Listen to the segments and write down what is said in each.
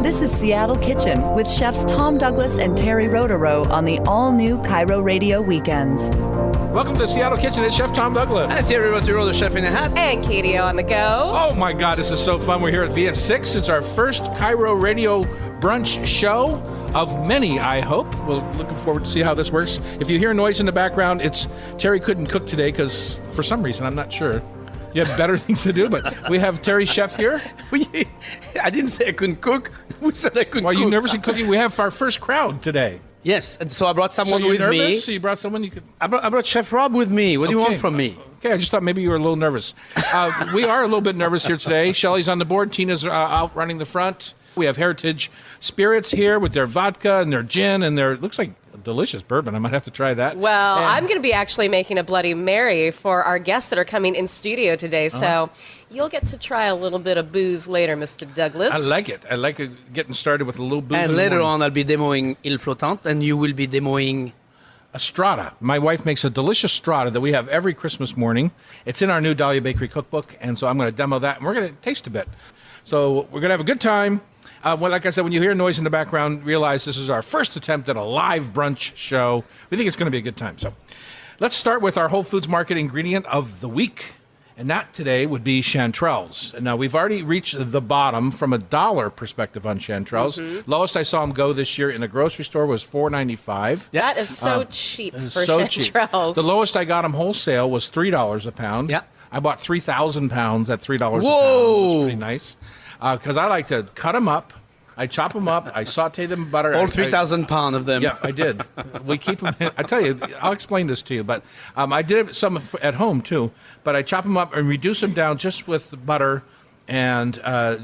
This is Seattle Kitchen with chefs Tom Douglas and Terry Rotaro on the all-new Cairo Radio Weekends. Welcome to the Seattle Kitchen. It's Chef Tom Douglas. And Terry Rotaro, the chef in the hat. And Katie on the go. Oh my God, this is so fun. We're here at VS6. It's our first Cairo Radio brunch show of many, I hope. We're looking forward to see how this works. If you hear noise in the background, it's Terry couldn't cook today because for some reason, I'm not sure. You have better things to do, but we have Terry Chef here. I didn't say I couldn't cook. Who said I couldn't cook? Well, you've never seen cooking. We have our first crowd today. Yes, and so I brought someone So you're with nervous? me. So you brought someone you could... I brought Chef Rob with me. What do you want from me? Okay, I just thought maybe you were a little nervous. We are a little bit nervous here today. Shelly's on the board. Tina's out running the front. We have Heritage Spirits here with their vodka and their gin and their, looks like delicious bourbon. I might have to try that. Well, I'm going to be actually making a Bloody Mary for our guests that are coming in studio today. So you'll get to try a little bit of booze later, Mr. Douglas. I like it. I like getting started with a little booze. And later on, I'll be demoing Il Flottant, and you will be demoing... a strata. My wife makes a delicious strata that we have every Christmas morning. It's in our new Dahlia Bakery cookbook, and so I'm going to demo that, and we're going to taste a bit. So we're going to have a good time. Well, like I said, when you hear noise in the background, realize this is our first attempt at a live brunch show. We think it's going to be a good time. So let's start with our Whole Foods Market ingredient of the week, and that today would be chanterelles. And now, we've already reached the bottom from a dollar perspective on chanterelles. Mm-hmm. Lowest I saw them go this year in the grocery store was $4.95. That is so cheap for So cheap. chanterelles. The lowest I got them wholesale was $3 a pound. Yeah. I bought 3,000 pounds at $3 a pound. Whoa. It's pretty nice. Because I like to cut them up. I chop them up. I saute them in butter. All 3,000 pounds of them. Yeah, I did. We keep them. I tell you, I'll explain this to you. But I did some at home too. But I chop them up and reduce them down just with butter, and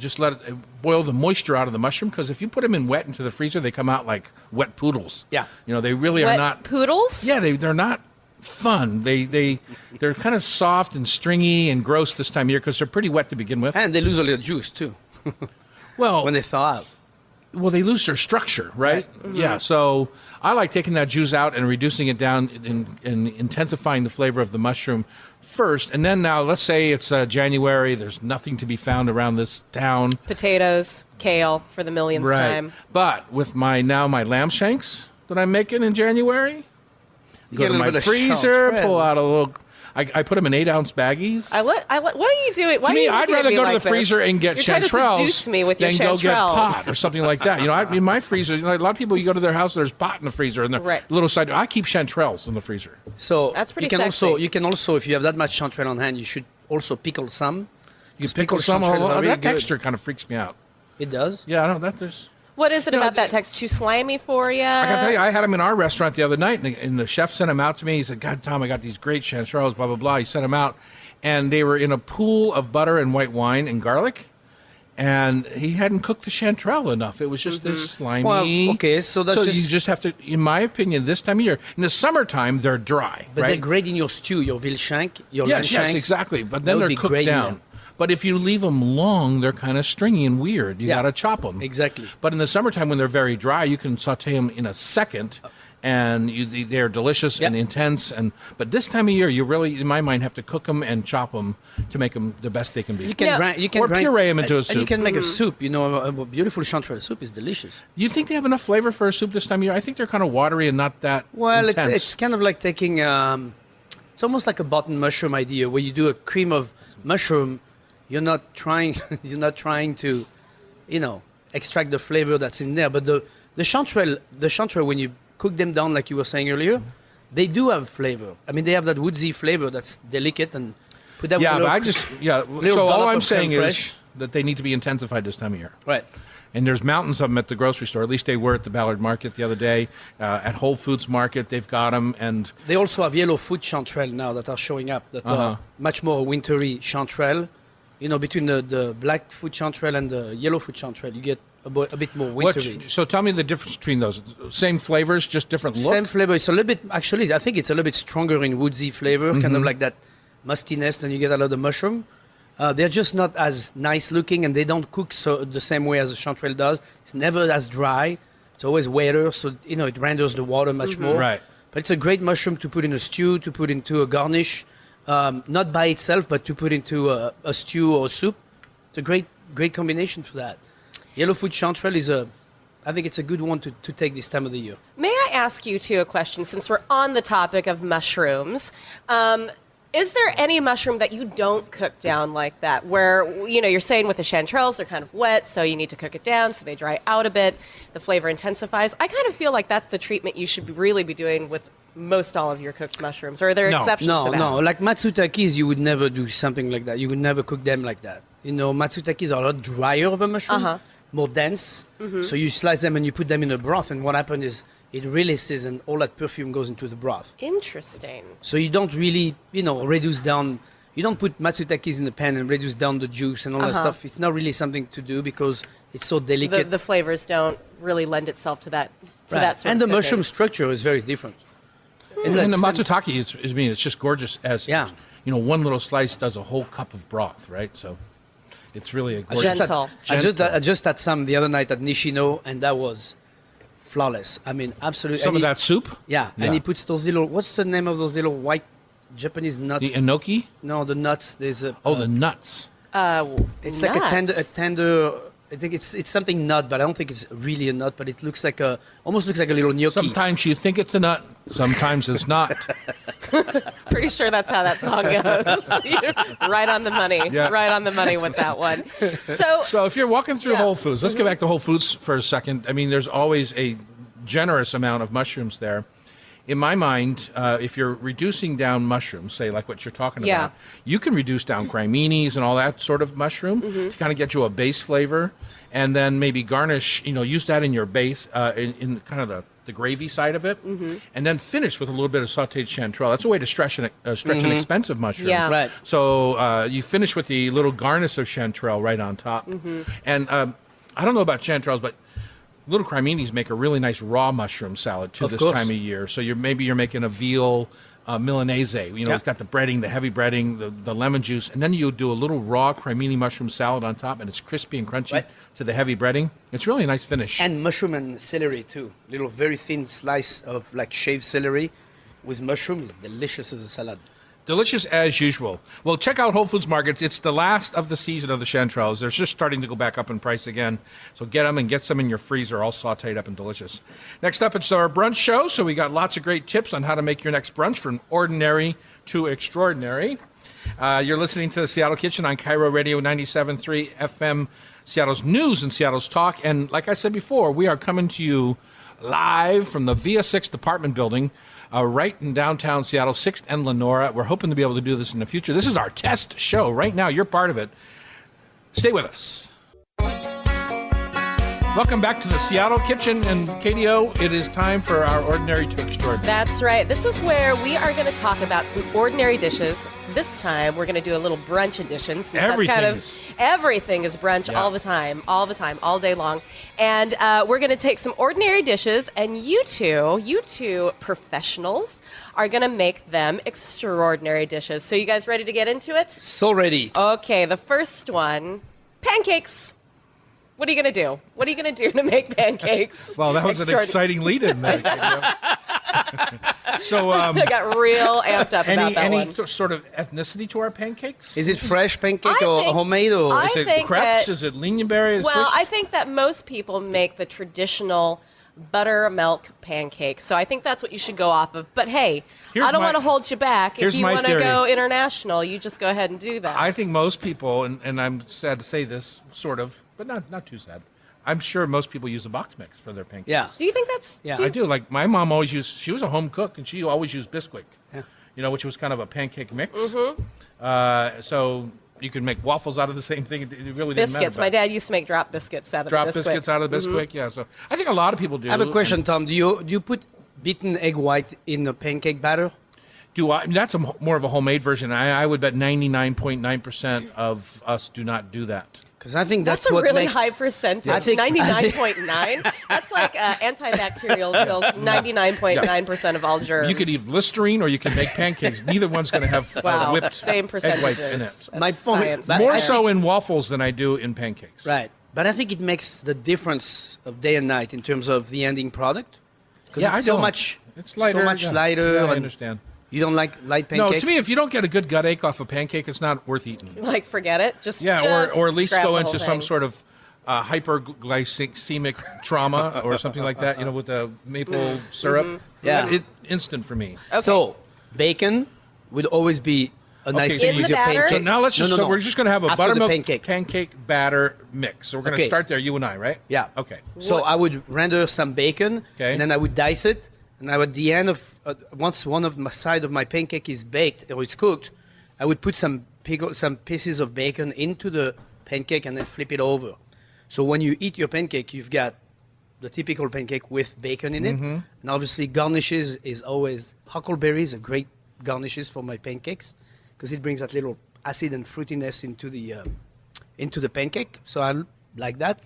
just let it boil the moisture out of the mushroom. Because if you put them in wet into the freezer, they come out like wet poodles. Yeah. You know, they really Wet are not. poodles? Yeah, they're not fun. They're kind of soft and stringy and gross this time of year because they're pretty wet to begin with. And they lose a little juice, too, Well, when they thaw out. Well, they lose their structure, right? Mm-hmm. Yeah, so I like taking that juice out and reducing it down and intensifying the flavor of the mushroom first. And then now, let's say it's January, there's nothing to be found around this town. Potatoes, kale for the millionth time. But with my lamb shanks that I'm making in January, go get a to little my bit of freezer, chanterelle. pull out a little... I put them in 8-ounce baggies. What are you doing? Why To are me, you I'd looking at rather me go to like the freezer this? and get You're trying to chanterelles seduce me with than your go get chanterelles. pot or something like that. You know, in my freezer, you know, a lot of people, you go to their house, there's pot in the freezer and the Right. little side. I keep chanterelles in the freezer. So That's pretty you can sexy. also, if you have that much chanterelle on hand, you should also pickle some. You Because pickle pickled some. chanterelles are really That good. texture kind of freaks me out. It does? Yeah, I know that there's. What is it You know, about that text? Too slimy for you? I gotta tell you, I had them in our restaurant the other night, and the chef sent them out to me. He said, "God, Tom, I got these great chanterelles, blah blah blah." He sent them out, and they were in a pool of butter and white wine and garlic, and he hadn't cooked the chanterelle enough. It was just this slimy. Well, okay, so that's you just- just have to, in my opinion, this time of year. In the summertime, they're dry, But right? they're great in your stew, your veal shank, your lamb Yes, shanks. exactly. But That then would they're be cooked great in down. them. But if you leave them long, they're kind of stringy and weird. You Yeah. got to chop them. Exactly. But in the summertime, when they're very dry, you can saute them in a second, and they're delicious and Yep. intense. But this time of year, you really, in my mind, have to cook them and chop them to make them the best they can be. You can Yeah. grind, you can Or grind, puree 'em into a and you soup. can make a soup. You know, a beautiful chanterelle soup is delicious. Do you think they have enough flavor for a soup this time of year? I think they're kind of watery and not that Well, intense. it's kind of like taking. It's almost like a button mushroom idea, where you do a cream of mushroom. You're not trying. You're not trying to, extract the flavor that's in there. But the chanterelle, when you cook them down, like you were saying earlier, they do have flavor. I mean, they have that woodsy flavor that's delicate and put that. yeah, with a but little So all dollop I'm of creme saying is fraiche. that they need to be intensified this time of year. Right. And there's mountains of them at the grocery store. At least they were at the Ballard Market the other day. At Whole Foods Market, they've got them. And They also have yellow foot chanterelle now that are showing up that are much more wintry chanterelle. Between the black foot chanterelle and the yellow foot chanterelle, you get a bit more wintry. so tell me the difference between those. Same flavors, just different look? Same flavor. It's a little bit, actually, I think it's a little bit stronger in woodsy flavor, kind Mm-hmm. of like that mustiness than you get out of the mushroom. They're just not as nice looking, and they don't cook the same way as a chanterelle does. It's never as dry. It's always wetter, so it renders the water much more. Right. But it's a great mushroom to put in a stew, to put into a garnish, not by itself, but to put into a stew or a soup. It's a great combination for that. Yellowfoot chanterelle I think it's a good one to take this time of the year. May I ask you too a question since we're on the topic of mushrooms? Is there any mushroom that you don't cook down like that? Where, you're saying with the chanterelles, they're kind of wet, so you need to cook it down so they dry out a bit. The flavor intensifies. I kind of feel like that's the treatment you should really be doing with most all of your cooked mushrooms. Or are there exceptions to that? No. Like matsutakis, you would never do something like that. You would never cook them like that. Matsutakis are a lot drier of a mushroom, more dense. So you slice them and you put them in a broth, and what happens is it releases and all that perfume goes into the broth. Interesting. So you don't really, reduce down. You don't put matsutakis in the pan and reduce down the juice and all that stuff. It's not really something to do because it's so delicate. The flavors don't really lend itself to that. To that sort and of the mushroom cooking. structure is very different. And the matsutake it's just gorgeous as, Yeah. one little slice does a whole cup of broth, right? So it's really a gorgeous. Gentle. I just had some the other night at Nishino, and that was flawless. I mean, absolutely. Some of that soup? Yeah, and he puts those little. What's the name of those little white Japanese nuts? The enoki? No, the nuts. There's a. Oh, the nuts. It's like a tender. I think it's something nut, but I don't think it's really a nut. But it looks like almost looks like a little gnocchi. Sometimes you think it's a nut, sometimes it's not. Pretty sure that's how that song goes. You're right on the money. Yeah. Right on the money with that one. So if you're walking through Yeah. Whole Foods, let's get back to Whole Foods for a second. I mean, there's always a generous amount of mushrooms there. In my mind, if you're reducing down mushrooms, say like what you're talking Yeah. about, you can reduce down creminis and all that sort of mushroom to kind of get you a base flavor, and then maybe garnish, use that in your base, in kind of the gravy side of it, and then finish with a little bit of sautéed chanterelle. That's a way to stretch an expensive mushroom. Yeah. Right. So you finish with the little garnish of chanterelle right on top. And I don't know about chanterelles, but Little Creminis make a really nice raw mushroom salad too Of this course. time of year. So you're making a veal Milanese. It's got the breading, the heavy breading, the lemon juice, and then you do a little raw cremini mushroom salad on top, and it's crispy and crunchy Right. to the heavy breading. It's really a nice finish. And mushroom and celery too. Little very thin slice of like shaved celery with mushroom is delicious as a salad. Delicious as usual. Well, check out Whole Foods Markets. It's the last of the season of the chanterelles. They're just starting to go back up in price again. So get them and get some in your freezer, all sauteed up and delicious. Next up, it's our brunch show. So we got lots of great tips on how to make your next brunch from ordinary to extraordinary. You're listening to the Seattle Kitchen on Cairo Radio 97.3 FM, Seattle's news and Seattle's talk. And like I said before, we are coming to you live from the Via 6 apartment building right in downtown Seattle, 6th and Lenora. We're hoping to be able to do this in the future. This is our test show. Right now, you're part of it. Stay with us. Welcome back to the Seattle Kitchen and KDO. It is time for our Ordinary to Extraordinary. That's right. This is where we are going to talk about some ordinary dishes. This time, we're going to do a little brunch edition. Since everything is brunch Yeah. all the time, all day long. And we're going to take some ordinary dishes, and you two professionals, are going to make them extraordinary dishes. So you guys ready to get into it? So ready. Okay, the first one, pancakes. What are you going to do? What are you going to do to make pancakes? Well, that was an exciting lead-in there, KDO. So, I got real amped up about that any one. sort of ethnicity to our pancakes? Is it fresh pancake I or think- homemade or? I Is it think crepes? that- Is it lingonberry? Is Well, this- I think that most people make the traditional buttermilk pancakes. So I think that's what you should go off of. But hey, Here's I don't my- want to hold you back. If here's you my want to theory. go international, you just go ahead and do that. I think most people, and I'm sad to say this, sort of, but not too sad. I'm sure most people use a box mix for their pancakes. Yeah. do you think that's... Yeah. do you- I do. Like my mom always used. She was a home cook, and she always used Bisquick. Yeah. Which was kind of a pancake mix. Mm-hmm. So you could make waffles out of the same thing. It really didn't Biscuits. matter. My dad used to make drop biscuits out of Drop the Bisquicks. biscuits out of the Bisquick. Yeah. So I think a lot of people do. I have a question, Tom. Do you put beaten egg white in the pancake batter? Do I? That's more of a homemade version. I would bet 99.9% of us do not do that. Because I think That's that's a what really makes. high percentage. I think- 99.9. That's like antibacterial kills 99.9% of all germs. You could eat Listerine or you can make pancakes. Neither one's going to have Wow, whipped same egg percentages. whites in it. That's My point- science but right More there. so in waffles than I do in pancakes. Right. But I think it makes the difference of day and night in terms of the ending product. Because Yeah, I it's so don't. much, It's lighter. so much yeah. lighter. Yeah, I and understand. You don't like light pancake? No, to me, if you don't get a good gut ache off a pancake, it's not worth eating. Like, forget it. Just Yeah, or at least scrap go the into whole some thing. sort of hyperglycemic trauma or something like that, with the maple syrup. Yeah. Instant for me. So bacon would always be a nice so thing In with the your batter? pancake. So now let's just, No. we're just going to have a After the buttermilk pancake. batter mix. So we're going to Okay. start there, you and I, right? Yeah. Okay. So I would render some bacon, Okay. and then I would dice it, and I would, at the end of once one of my side of my pancake is baked or is cooked, I would put some pieces of bacon into the pancake and then flip it over. So when you eat your pancake, you've got the typical pancake with bacon in it, and obviously garnishes is always huckleberries are great garnishes for my pancakes because it brings that little acid and fruitiness into the pancake. So I like that.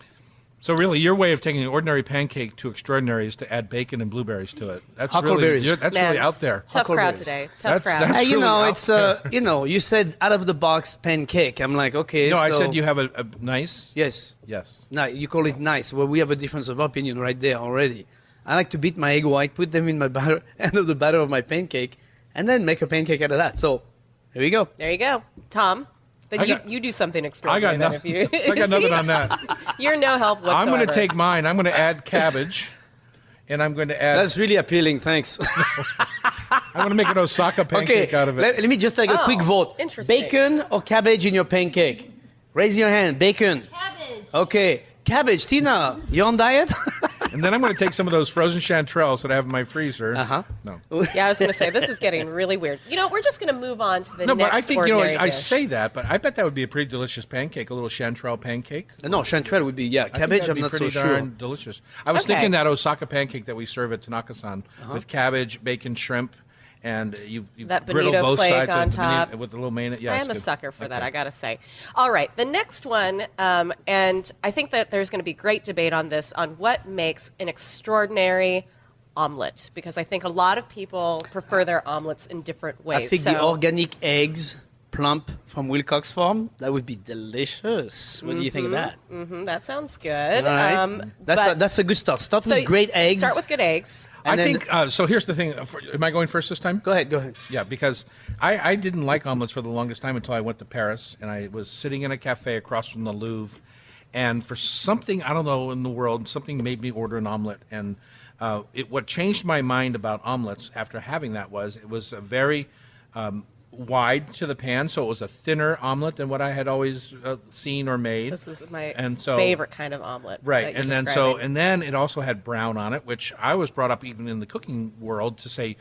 So really, your way of taking an ordinary pancake to extraordinary is to add bacon and blueberries to it. That's Huckleberries. That's Man, really out there. Tough crowd Huckleberries. today. Tough crowd. that's You really know, out it's there. you said out of the box pancake. I'm like, okay. No, I so- said you have a nice. Yes. Yes. No, you call it nice. Well, we have a difference of opinion right there already. I like to beat my egg white, put them in my batter, end of the batter of my pancake, and then make a pancake out of that. So, here we go. There you go. Tom, then I you, got- you do something I extraordinary. got then nothing. if you- I got nothing See? on that. You're no help whatsoever. I'm going to take mine. I'm going to add cabbage, and I'm going to add. That's really appealing. Thanks. I'm going to make an Osaka pancake out of it. Let me just take a Oh, quick vote. interesting. Bacon or cabbage in your pancake? Raise your hand. Bacon. Cabbage. Okay. Cabbage. Tina, you on diet? And then I'm going to take some of those frozen chanterelles that I have in my freezer. Uh-huh. No. Yeah, I was going to say, this is getting really weird. We're just going to move on to the No, next but I think, ordinary I dish. say that, but I bet that would be a pretty delicious pancake, a little chanterelle pancake. No, chanterelle would be, yeah. I think Cabbage, that'd I'm be not so pretty sure. darn delicious. I was Okay. thinking that Osaka pancake that we serve at Tanaka-san with cabbage, bacon, shrimp, and you That griddle bonito both flake sides on of the top. with a little mayonnaise. Yeah, I it's am a good. sucker for that, Okay. I got to say. All right, the next one, and I think that there's going to be great debate on this, on what makes an extraordinary omelet, because I think a lot of people prefer their omelets in different ways. I think So- the organic eggs, plump from Wilcox Farm, that would be delicious. What do you think of that? that sounds good. All right. But- That's a good start. Start so with great eggs. Start with good eggs. I And then- think so. Here's the thing. Am I going first this time? Go ahead. Yeah, because I didn't like omelets for the longest time until I went to Paris, and I was sitting in a cafe across from the Louvre, and for something I don't know in the world, something made me order an omelet, and what changed my mind about omelets after having that was it was a very wide to the pan, so it was a thinner omelet than what I had always seen or made. This is my And so- favorite kind of omelet. Right, that you're and then describing. and then it also had brown on it, which I was brought up even in the cooking world to say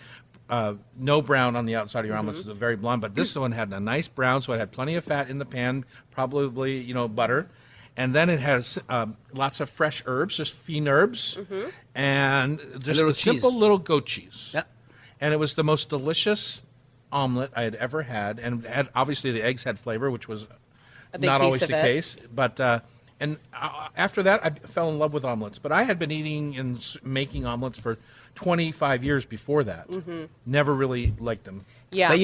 no brown on the outside of your omelets is very blonde. But this one had a nice brown, so it had plenty of fat in the pan, probably butter, and then it has lots of fresh herbs, just fine herbs, and just little a simple cheese. little goat cheese. Yeah. And it was the most delicious omelet I had ever had, and obviously the eggs had flavor, which was A big not piece always of the it. case. But after that, I fell in love with omelets. But I had been eating and making omelets for 25 years before that. Never really liked them. yeah. But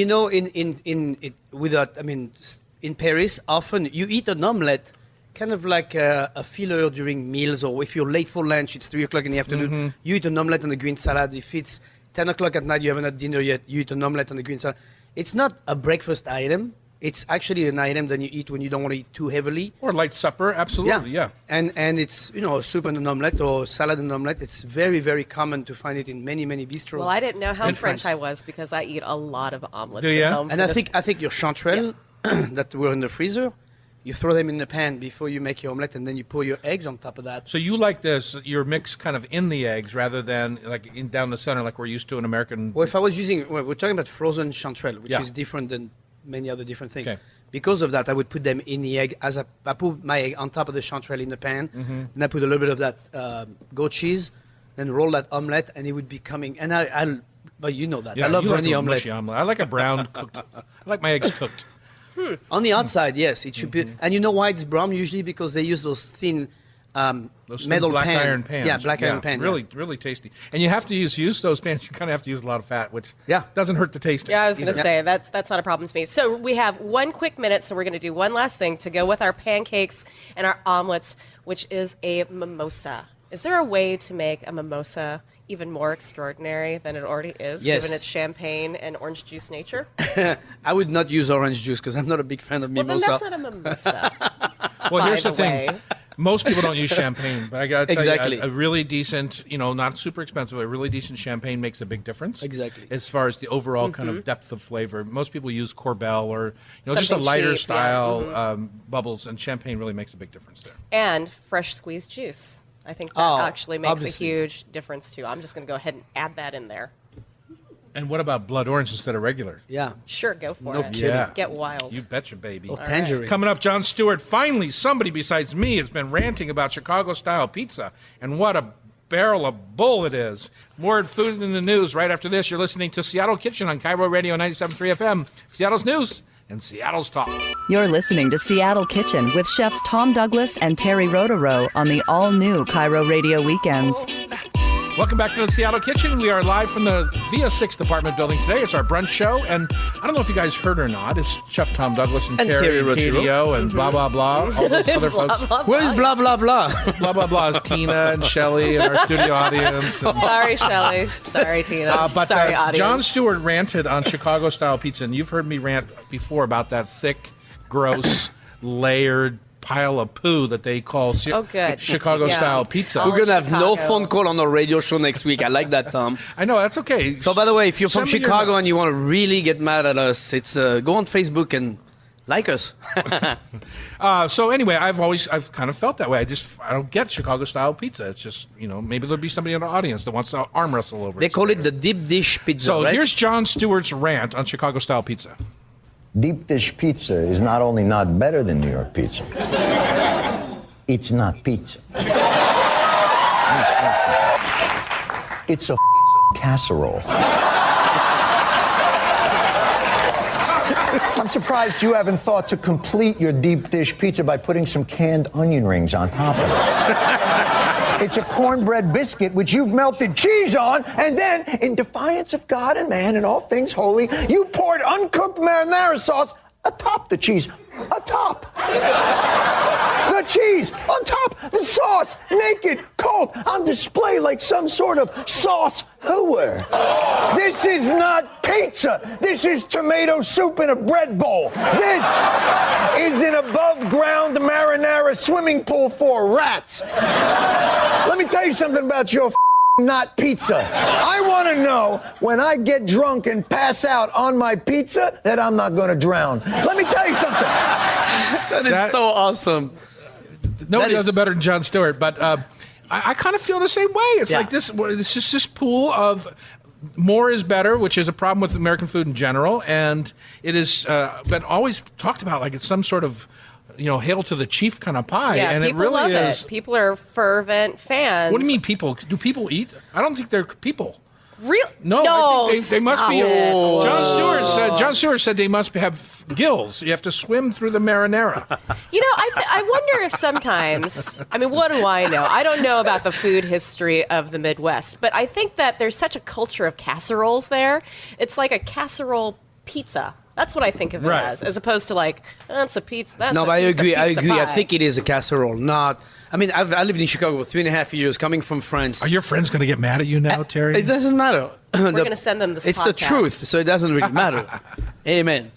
in Paris, often you eat an omelette kind of like a filler during meals, or if you're late for lunch, it's 3 o'clock in the afternoon, you eat an omelette and a green salad. If it's 10 o'clock at night, you haven't had dinner yet, you eat an omelette and a green salad. It's not a breakfast item. It's actually an item that you eat when you don't want to eat too heavily. Or light supper, absolutely, yeah. And it's, a soup and an omelette or salad and omelette. It's very, very common to find it in many, many bistros. Well, I didn't know how in French France. I was because I eat a lot of omelets Do ya? at home. And for I this- think your chanterelles that were in the freezer, you throw them in the pan before you make your omelette, and then you pour your eggs on top of that. So you like this, your mix kind of in the eggs rather than like down the center like we're used to in American. Well, if I was we're talking about frozen chanterelle, which Yeah. is different than many other different things. Okay. Because of that, I would put them in the egg. I put my egg on top of the chanterelle in the pan, Mm-hmm. and I put a little bit of that goat cheese, then roll that omelette, and it would be coming. And but you know that. Yeah, I love you like runny a omelette. mushy omelet. I like a brown cooked. I like my eggs cooked. On the outside, yes, it should be. And you know why it's brown usually? Because they use those thin Those metal thin black pan. iron pans. Yeah, black iron pan. yeah. Really, really tasty. And you have to use those pans. You kind of have to use a lot of fat, which Yeah. doesn't hurt the taste. Yeah, I was going to Yeah. say that's not a problem to me. So we have one quick minute, so we're going to do one last thing to go with our pancakes and our omelets, which is a mimosa. Is there a way to make a mimosa even more extraordinary than it already is, Yes. given its champagne and orange juice nature? I would not use orange juice because I'm not a big fan of Well, then mimosa. that's not a mimosa. Well, by here's the the thing. way. Most people don't use champagne, but I got to tell Exactly. you, a really decent, not super expensive, a really decent champagne makes a big difference. Exactly. As far as the overall kind of depth of flavor. Most people use Corbel or just a Something lighter cheap, style bubbles, and champagne really makes a big difference there. And fresh squeezed juice. I think that Oh, actually makes obviously. a huge difference too. I'm just going to go ahead and add that in there. And what about blood orange instead of regular? Yeah. Sure, go for No it. kidding. Yeah. Get wild. You betcha, baby. Or tangerine. Coming up, Jon Stewart. Finally, somebody besides me has been ranting about Chicago-style pizza, and what a barrel of bull it is. More food in the news right after this. You're listening to Seattle Kitchen on Cairo Radio 97.3 FM. Seattle's news and Seattle's talk. You're listening to Seattle Kitchen with chefs Tom Douglas and Terry Rotaro on the all-new Cairo Radio Weekends. Welcome back to the Seattle Kitchen. We are live from the Via 6 Department building today. It's our brunch show, and I don't know if you guys heard or not. It's Chef Tom Douglas and Terry and Rotaro. KDO and blah, blah, blah. All those other folks. Where's blah, blah, blah? Blah, blah, blah is Tina and Shelly and our studio audience. And, Sorry, Shelley. Sorry, Tina. but Sorry, audience. Jon Stewart ranted on Chicago-style pizza, and you've heard me rant before about that thick, gross, layered pile of poo that they call Oh, good. Chicago-style Yeah. pizza. We're going to have no Chicago. phone call on our radio show next week. I like that, Tom. I know, that's okay. So, by the way, if you're from Send me your Chicago notes. and you want to really get mad at us, it's go on Facebook and like us. So anyway, I've kind of felt that way. I don't get Chicago-style pizza. It's just, maybe there'll be somebody in the audience that wants to arm wrestle over They it. call it the deep dish pizza, So right? here's Jon Stewart's rant on Chicago-style pizza. Deep dish pizza is not only not better than New York pizza, it's not pizza. It's a casserole. I'm surprised you haven't thought to complete your deep dish pizza by putting some canned onion rings on top of it. It's a cornbread biscuit which you've melted cheese on, and then, in defiance of God and man and all things holy, you poured uncooked marinara sauce atop the cheese. Atop. The cheese on top, the sauce, naked, cold, on display like some sort of sauce hooer. This is not pizza. This is tomato soup in a bread bowl. This is an above-ground marinara swimming pool for rats. Let me tell you something about your not pizza. I want to know when I get drunk and pass out on my pizza that I'm not going to drown. Let me tell you something. That is so awesome. Nobody That does is- it better than Jon Stewart, but I kind of feel the same way. It's Yeah. like this. It's just this pool of more is better, which is a problem with American food in general, and it has been always talked about like it's some sort of hail to the chief kind of pie, Yeah, and it people really love is. it. People are fervent fans. What do you mean, people? Do people eat? I don't think they're people. Real? No, I think they must stop be. it. Jon Stewart said they must have gills. You have to swim through the marinara. I wonder if sometimes, what do I know? I don't know about the food history of the Midwest, but I think that there's such a culture of casseroles there. It's like a casserole pizza. That's what I think of it Right. as opposed to like, it's a pizza. That's No, a but I piece of agree. I pizza agree. I pie. think it is a casserole, not. I lived in Chicago for 3.5 years, coming from France. Are your friends going to get mad at you now, Terry? It doesn't matter. We're going to send them this It's the podcast. truth, so it doesn't really matter. Amen.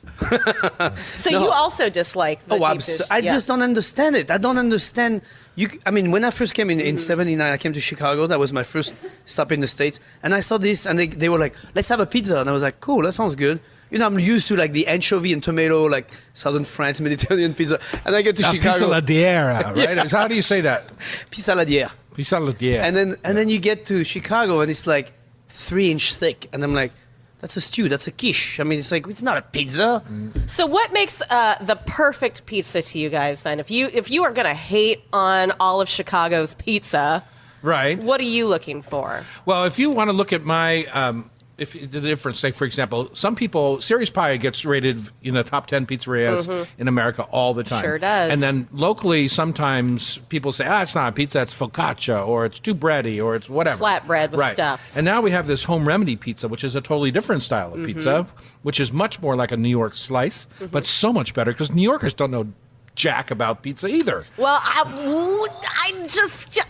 So No. you also dislike the deep dish. I yeah. just don't understand it. I don't understand. When I first came in '79, I came to Chicago. That was my first stop in the States, and I saw this, and they were like, "Let's have a pizza," and I was like, "Cool, that sounds good." I'm used to like the anchovy and tomato, like Southern France Mediterranean pizza, and I get to Chicago, Pissaladiera, right? Yeah. How do you say that? Pissaladière. Pissaladiera. And then you get to Chicago, and it's like 3-inch thick, and I'm like, that's a stew, that's a quiche. It's like it's not a pizza. So what makes the perfect pizza to you guys then? If you are going to hate on all of Chicago's pizza, right. what are you looking for? Well, if you want to look at my, if the difference, say for example, some people, Sirius Pie gets rated in the top 10 pizzerias in America all the time. Sure does. And then locally, sometimes people say, it's not a pizza, it's focaccia, or it's too bready, or it's whatever. Flatbread with right. stuff. And now we have this home remedy pizza, which is a totally different style of pizza, which is much more like a New York slice, but so much better because New Yorkers don't know jack about pizza either. Well,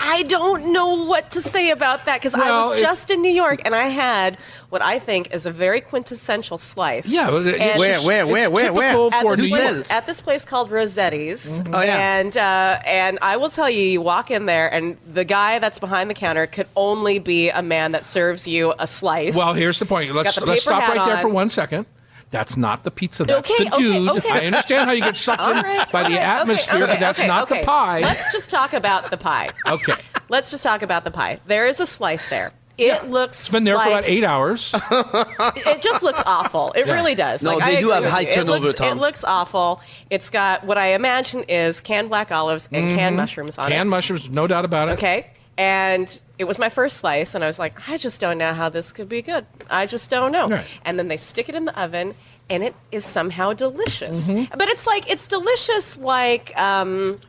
I don't know what to say about that because I Well, was just in New York and I had what I think is a very quintessential slice. Yeah, but it's And- just- Where? it's typical At for this, New place, York. at this place called Rossetti's. Oh, yeah. And I will tell you, you walk in there, and the guy that's behind the counter could only be a man that serves you a slice. Well, here's the point. Let's got the stop paper right hat there for on. 1 second. That's not the pizza. That's Okay, the dude. okay. I understand how you get sucked in by the atmosphere, but that's not the pie. Let's just talk about the pie. Okay. Let's just talk about the pie. There is a slice there. It looks It's been there for like, about 8 hours. It just looks awful. It Yeah. really does. No, Like, they I do have agree high with you. turnover, Tom. It looks awful. It's got what I imagine is canned black olives and canned mushrooms on Canned it. mushrooms, no doubt about it. Okay. And it was my first slice, and I was like, I just don't know how this could be good. I just don't know. Right. And then they stick it in the oven, and it is somehow delicious. But it's delicious like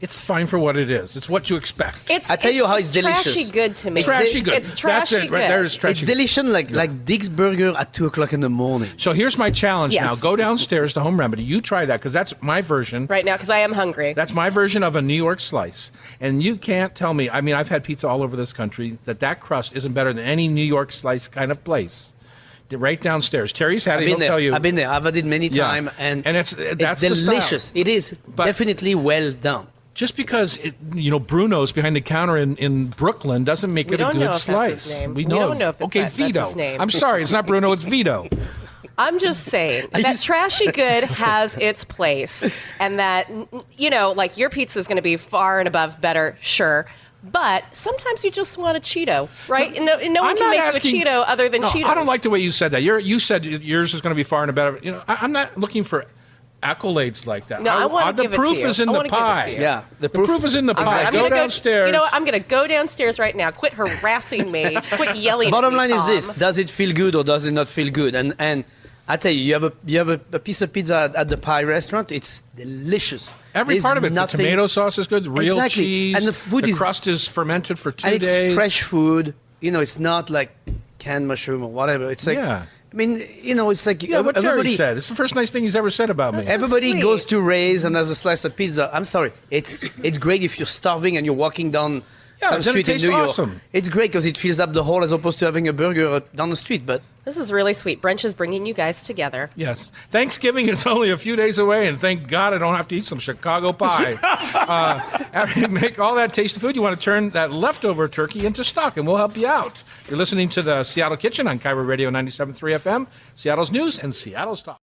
It's fine for what it is. It's what you expect. it's. I tell you how it's delicious. Trashy good to me. Trashy good. It's trashy That's it. Right good. there is trashy It's good. delicious, like Dick's Burger at 2:00 in the morning. So here's my challenge Yes. now. Go downstairs to Home Remedy. You try that because that's my version. Right now, because I am hungry. That's my version of a New York slice. And you can't tell me, I mean, I've had pizza all over this country, that crust isn't better than any New York slice kind of place. Right downstairs. Terry's had it. He'll tell you. I've been there. I've had it many Yeah. times, and that's the style. delicious. It is But- definitely well done. Just because Bruno's behind the counter in Brooklyn doesn't make We it a don't good know if that's slice. his name. We We know. don't know if it's okay, that's Vito. his name. I'm sorry, it's not Bruno. It's Vito. I'm just saying that trashy good has its place, and that like your pizza is going to be far and above better, sure. But sometimes you just want a Cheeto, right? And no one I'm can not make asking- you a Cheeto other than No, Cheetos. I don't like the way you said that. You said yours is going to be far and better. I'm not looking for accolades like that. No, I wanna the give it to proof you. is in I the wanna give it to pie. you. Yeah, The proof is in the All pie. right, I'm Go gonna downstairs. You know what? I'm going to go downstairs right now. Quit harassing me. Quit yelling. Bottom at me, line is Tom. this: does it feel good or does it not feel good? And I tell you, you have a piece of pizza at the pie restaurant. It's delicious. Every There's part of it. nothing- The tomato sauce is good. Real Exactly. cheese. And the food is- crust is fermented for 2 and it's days. fresh food. It's not like canned mushroom or whatever. It's like, Yeah. I mean, it's like Yeah, what Terry everybody. said. It's the first nice thing he's ever said about me. That's Everybody sweet. goes to Ray's and has a slice of pizza. I'm sorry, it's great if you're starving and you're walking down Yeah, some then it street in tastes New York. awesome. It's great because it fills up the hole as opposed to having a burger down the street. But This is really sweet. Brunch is bringing you guys together. Yes. Thanksgiving is only a few days away, and thank God I don't have to eat some Chicago pie. After you make all that tasty food, you want to turn that leftover turkey into stock, and we'll help you out. You're listening to the Seattle Kitchen on Cairo Radio 97.3 FM, Seattle's news and Seattle's talk.